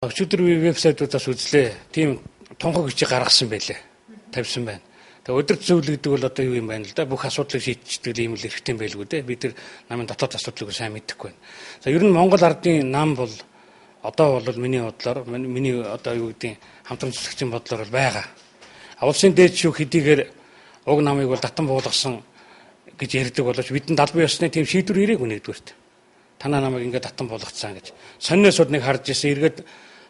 Өчигдөр вебсайтуудаас үзлээ. Тийм тунхаг бичиг гаргасан байлээ. Тавьсан байна. Тэгээ өдөр зөвлөл гэдэг бол одоо юу юм байна л да. Бүх асуудлыг шийдчихдэг ийм л хэрэгтэй байлгүй дээ. Бид нар намын дотоод асуудлыг сайн мэдэхгүй байна. За ер нь Монгол ардын нам бол одоо бол миний бодлоор миний одоо юу гэдэг хамтран цэцэгчийн бодлоор бол байгаа. Улсын дээд шүүх хэдийгээр уг намыг бол татан буулгасан гэж ярьдаг боловч бидэнд албан ёсны тийм шийдвэр ирээгүй нэгдүгээрт. Танаа намайг ингээд татан буулгацсан гэж. Сонниосууд нэг харж ирсэн эргээд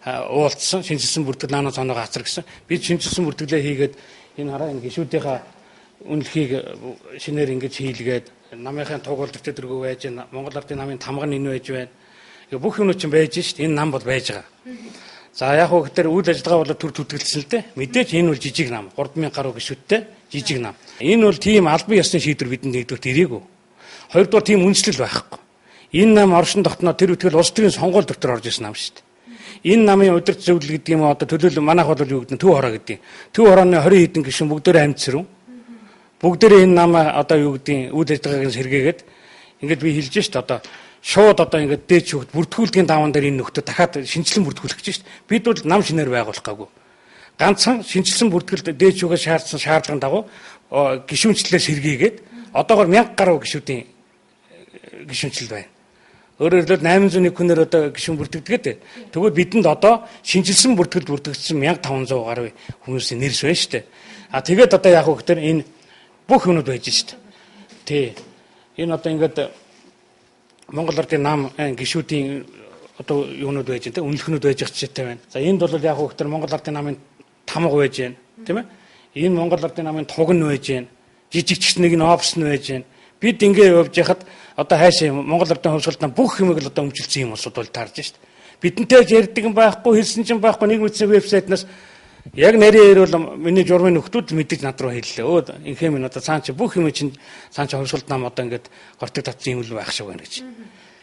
уулцсан шинжилсэн бүртгэл наанаа цанаага хацар гэсэн. Бид шинжилсэн бүртгэлээ хийгээд энэ хараа энэ гишүүдийнхаа үнэлхийг шинээр ингэж хийлгээд намынхаа тугуулдагт дөргөө байж байна. Монгол ардын намын тамган энэ байж байна. Бүх юмнууд чинь байж шít. Энэ нам бол байж байгаа. За яг хөө гэтэр үйл ажиллагаа бол төр төтгөлсөн л дээ. Мэдээж энэ бол жижиг нам. 3000 гаруй гишүүдтэй жижиг нам. Энэ бол тийм албан ёсны шийдвэр бидэнд нэгдүгээр ирээгүй. Хоёрдугаар тийм үнэлэл байхгүй. Энэ нам оршин тогтноо тэр үтгэл улс төрийн сонгуул дотор орж ирсэн нам шүү дээ. Энэ намын удирдах зөвлөл гэдэг юм одоо төлөөлөл манайх бол юу гэдэг нь төв хороо гэдэг. Төв хорооны 20 хэдэн гишүүн бүгдээрээ амьдсэрв. Бүгдээрээ энэ намаа одоо юу гэдэг үйл ажиллагааг сэргээгээд ингээд би хэлж шít одоо шууд одоо ингээд дээд шүүхт бүртгүүлгийн даван дээр энэ нөхдөд дахиад шинжилэн бүртгүүлэх гэж шít. Бид бол нам шинээр байгуулах гаагүй. Ганцхан шинжилсэн бүртгэлд дээд шүүхээс шаардсан шаардлагын дагуу гишүүнчлэлээр сэргээгээд одоогоор 1000 гаруй гишүүдийн гишүүнчлэл байна. Өөрөөр хэлбэл 801 хүнээр одоо гишүүн бүртгэдэг. Тэгвэл бидэнд одоо шинжилсэн бүртгэлд бүртгэгдсэн 1500 гаруй хүмүүсийн нэрс байна шүү дээ. Тэгээд одоо яг хөө гэхээр энэ бүх юмуд байж шүү дээ. Тий. Энэ одоо ингээд Монгол ардын нам гишүүдийн одоо юмуд байж байгаа, үнэлэхнүүд байж chcэтэй байна. За энд бол яг хөө гэхээр Монгол ардын намын тамга байж байна, тийм ээ? Энэ Монгол ардын намын тугн байж байна. Жижигч нэг нь опс нь байж байна. Бид ингэ явж яхад одоо хайшаа Монгол ардын хувьсгалд бүх юмыг л одоо өмчлөсөн юм болсод бол таарж шít. Бидэнтэй ярьдаг юм байхгүй, хэлсэн ч юм байхгүй нэг мэдсэн вебсайтнаас яг нарийн ээр бол миний журмын нөхдүүд мэдээж над руу хэллээ. Өө инхэм энэ одоо цаан чи бүх юм чинь цаан чи хувьсгалд нам одоо ингээд гортог татсан юм л байх шиг байна гэж.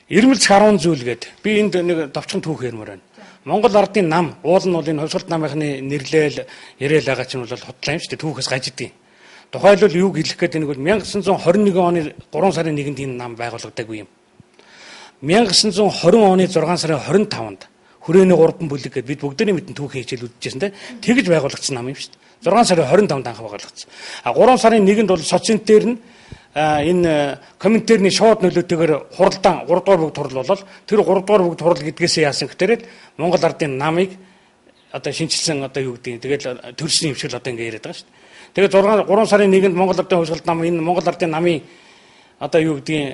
Ирмэлц 10 зүйл гээд би энд нэг товчхон түүх ярмаар байна. Монгол ардын нам уул нь бол энэ хувьсгалд намынхны нэрлэл яриад байгаа чинь бол хотлоо юм шүү дээ. Түүхээс гажидیں۔ Тухайлбал юу хэлэх гээд нэг бол 1921 оны 3 сарын 1-нд энэ нам байгуулагдаагүй юм. 1920 оны 6 сарын 25-нд хүрээний 3 бүлэг гээд бид бүгдний мэдэн түүхийн хичээл үзчихсэн те. Тэгж байгуулагдсан нам юм шүү дээ. 6 сарын 25-нд анх байгуулагдсан. 3 сарын 1-нд бол социнтээр нь энэ комментэрний шууд нөлөөтэйгээр хуралдаан 3 дугаар бүгд хурал болол тэр 3 дугаар бүгд хурал гэдгээсээ яасан гэхээр Монгол ардын намыг одоо шинжилсэн одоо юу гэдэг. Тэгээд төрсний хэмшил одоо ингэ яриад байгаа шүү дээ. Тэгээд 3 сарын 1-нд Монгол ардын хувьсгалд нам энэ Монгол ардын намын одоо юу гэдгийг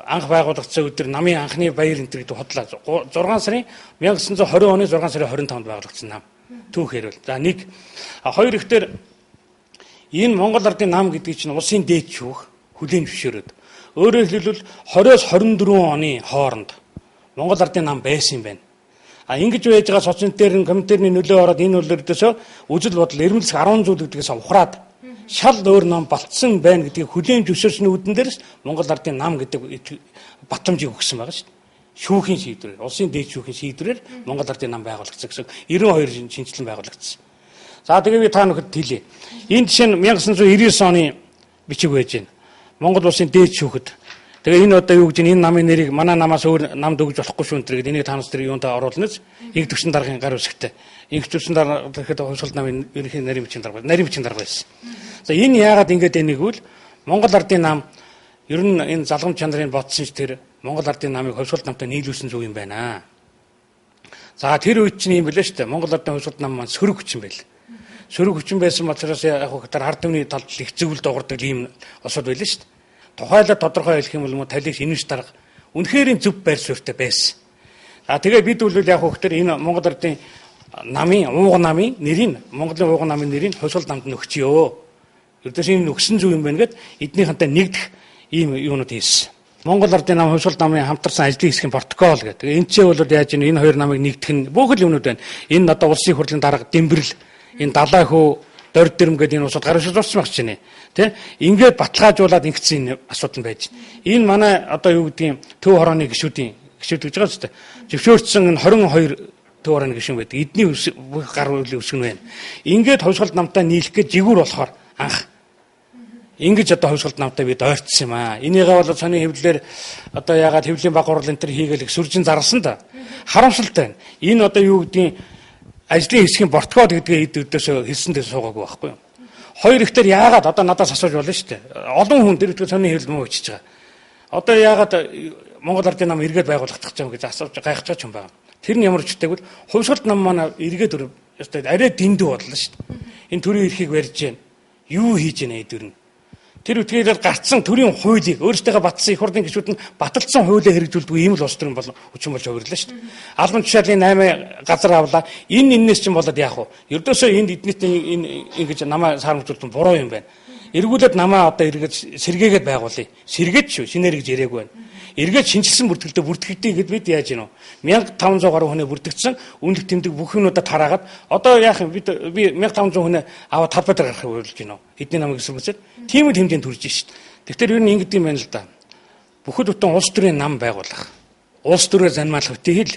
анх байгуулагдсан өдөр намын анхны баяр энэ гэдэг хотлоо 6 сарын 1920 оны 6 сарын 25-нд байгуулагдсан нам. Түүхээр бол. За нэг хоёр ихтер энэ Монгол ардын нам гэдэг чинь улсын дээд шүүх хүлээн зөвшөөрөөд өөрөөр хэлбэл 20-с 24 оны хооронд Монгол ардын нам байсан юм байна. Ингэж байж байгаа социнтээр нь комментэрний нөлөө ороод энэ үйлдвэрдээсөө үжил бодол эрмэлзэх 10 зүйл гэдгээс ухраад шал өөр нам болцсон байна гэдгийг хүлээн зөвшөөрсний үдэн дээрс Монгол ардын нам гэдэг батламжийг өгсөн байгаа шүү дээ. Шүүхийн шийдвэрээр, улсын дээд шүүхийн шийдвэрээр Монгол ардын нам байгуулагдсан гэсэн 92 шинжилэн байгуулагдсан. За тэгээ би та бүхэнд хэлье. Энэ жишээ нь 1999 оны бичиг байж байна. Монгол улсын дээд шүүхэд тэгээ энэ одоо юу гэж энэ намын нэрийг манай намаас өөр намд өгж болохгүй шүү энэ энийг танаас тэр юунтаа оруулнаж инх төвшин даргын гар үсгтэй. Инх төвшин дарга гэхэд хувьсгалд намын ерөнхий нарийн бичгийн дарга байсан. За энэ яагаад ингэж энийгвэл Монгол ардын нам ер нь энэ залгам чанарын бодсон ч тэр Монгол ардын намыг хувьсгалд намтай нийлүүлсэн зүг юм байна. За тэр үед чинь юм бэлээ шүү дээ. Монгол ардын хувьсгалд нам маань сөрөг хүчин байл. Сөрөг хүчин байсан учраас яг хөтөр ард түмний талд их зөвлөлд огордог ийм осод байлаа шүү дээ. Тухайлаад тодорхой хэлэх юм бол талигч инвест дарга үнэхээр зөв байр суурьтай байсан. Тэгээ бид бол яг хөтөр энэ Монгол ардын намын ууг намын нэрийг Монголын ууг намын нэрийг хувьсгалд намд нөгчиё. Ердөөс энэ нөгсөн зүйл юм байна гэд эднийхэнтэй нэгдэх ийм юунууд хийсэн. Монгол ардын нам хувьсгалд намын хамтарсан ажлын хэсгийн протокол гэдэг. Энд ч бол яаж энэ хоёр намыг нэгдэх нь бүх л юмнууд байна. Энэ одоо улсын хурлын дарга Дэмбэрэл энэ далай хөө дорд дэрэм гэдэг энэ усууд гар шилж орсон байх чинь тий. Ингээд баталгаажуулаад ингэсэн энэ асуудал байж байна. Энэ манай одоо юу гэдгийг төв хорооны гишүүд гэж байгаа зү. Зөвшөөрсөн энэ 22 төв хорооны гишүүн байдаг. Эдний гар үлийн өсгөн байна. Ингээд хувьсгалд намтай нийлэх гэж жигүүр болохоор анх Ингэж одоо хувьсгалт намтай бид ойртсон юм аа. Энийгээ бол сони хэвлэлээр одоо ягаад хэвлийн баг гурал энэ төр хийгээл их сүржин зарласан да. Харамсалтай байна. Энэ одоо юу гэдгийг ажлын хэсгийн портфолио гэдгээ эд өдөөсөө хэлсэн дээр суугаагүй байхгүй юу? Хоёр ихтер яагаад одоо надаас асууж болно шүү дээ. Олон хүн тэр өдгөө сони хэвлэл муу өчөж байгаа. Одоо яагаад Монгол Ардын нам эргээд байгуулах гэж юм гэж асууж гайхаж юм байна. Тэр нь ямар ч үтэйгвэл хувьсгалт нам манай эргээд өстой арай дэндүү бодлоо шүү дээ. Энэ төрийн эрхийг барьж гэн юу хийж гэнэ эдгэр нь. Тэр үтгээр гарцсан төрийн хуулийг өөрсдөө батсан их хурлын гишүүд нь баталсан хуулийг хэрэгжүүлдэг ийм л улс төрийн болон хүчин болж хувирлаа шүү дээ. Албан тушаалын 8 газар авлаа. Энэс чинь болоод яах вэ? Ердөөсөө энд эднийтэй ингэж намаа саармжуулсан буруу юм байна. Эргүүлээд намаа одоо эргээд сэргээгээд байгуулъя. Сэргээд шүү. Шинээр гэж яриаггүй байна. Эргээд шинжилсэн бүртгэлдээ бүртгэгдээ гэд бид яаж гинөө 1500 гаруй хүнээ бүртгэгдсэн үнэлэх тэмдэг бүх юмудаа тараагаад одоо яах юм би 1500 хүнээ аваад талбай дээр гаргахыг уриалж гинөө эдний намыг эсэргүүцээд тийм л хэмжээнд хүрж шít. Тэгэхээр ер нь ингэдэг юм байна л да. Бүхэл бүтэн улс төрийн нам байгуулах. Улс төрөөр занмаалах үтэй хэл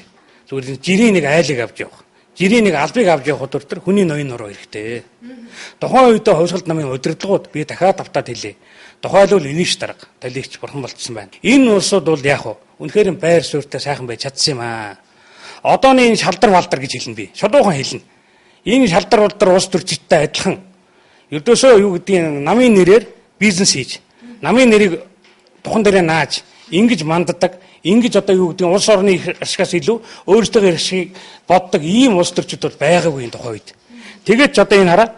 зүгээр жирийн нэг айлыг авч явах. Жирийн нэг албыг авч явах өдөр хүний ноён нуруу хэрэгтэй. Тухайн үедээ хувьсгалт намын удирдлагууд би дахиад автаад хэлье. Тухайлбал иниш дарга талигч бурхан болцсон байна. Энэ улсууд бол яах вэ? Үнэхээр байр суурьтай сайхан байж чадсан юм аа. Одооны энэ шалдар валдар гэж хэлнэ би. Шодуухан хэлнэ. Энэ шалдар валдар улс төрчидтэй адилхан. Ердөөсөө юу гэдгийг намын нэрээр бизнес хийж, намын нэрийг тухан дээрээ нааж, ингэж манддаг, ингэж одоо юу гэдгийг улс орны ашигаас илүү өөрсдөө ашиг боддог ийм улс төрчид бол байгаагүй энэ тухай үед. Тэгээд ч одоо энэ хараа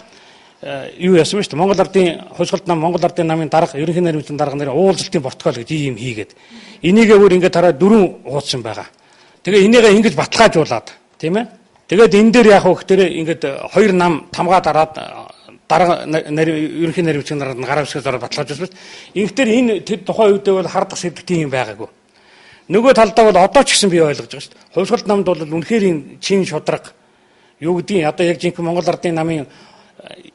юу яасан бэ шүү дээ. Монгол Ардын хувьсгалт нам Монгол Ардын намын дарга ерөнхий найрамчийн дарга нэр уулзалтын протокол гэж ийм хийгээд энийгээ өөр ингээд тараа 4 хуудсан байгаа. Тэгээ энийгээ ингэж баталгаажуулаад тийм ээ. Тэгээд энэ дээр яах вэ гэхээр ингээд 2 нам тамгаа дараад дарга ерөнхий найрамчийн дарга гараа өсгөөс ороод баталгаажуулсан. Ингэхдээ энэ тэр тухайн үедээ бол хардах сэдвт юм байгаагүй. Нөгөө талдаа бол одоо ч гэсэн би ойлгож байгаа шүү дээ. Хувьсгалт намд бол үнэхээр чин шудраг юу гэдгийг одоо яг жинхэнэ Монгол Ардын намын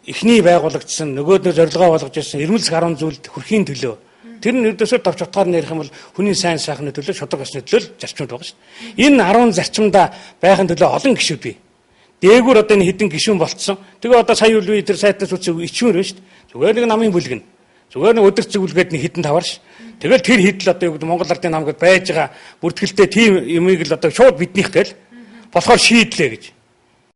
эхний байгуулагдсан нөгөөдөө зорилгоо болгож ирсэн эрмэлзэх 10 зүйлд хүрхийн төлөө тэр нь ердөөсөө товч утгаар нь ярих юм бол хүний сайн сайхны төлөө шудраг осны төлөө зарчмууд байгаа шүү дээ. Энэ 10 зарчимдаа байхын төлөө олон гишүүд бий. Дээгүүр одоо энэ хэдэн гишүүн болцсон. Тэгээ одоо сая үл би тэр сайтаас үсэг ичмэр байна шүү дээ. Зүгээр нэг намын бүлгэн. Зүгээр нэг өдөр зүгэлгээд нэг хэдэн тавар ш. Тэгэл тэр хэдэл одоо юу гэдэг Монгол Ардын намгад байж байгаа бүртгэлтэй тийм юмыг л одоо шууд биднийх гээл болохоор шийдлээ гэж.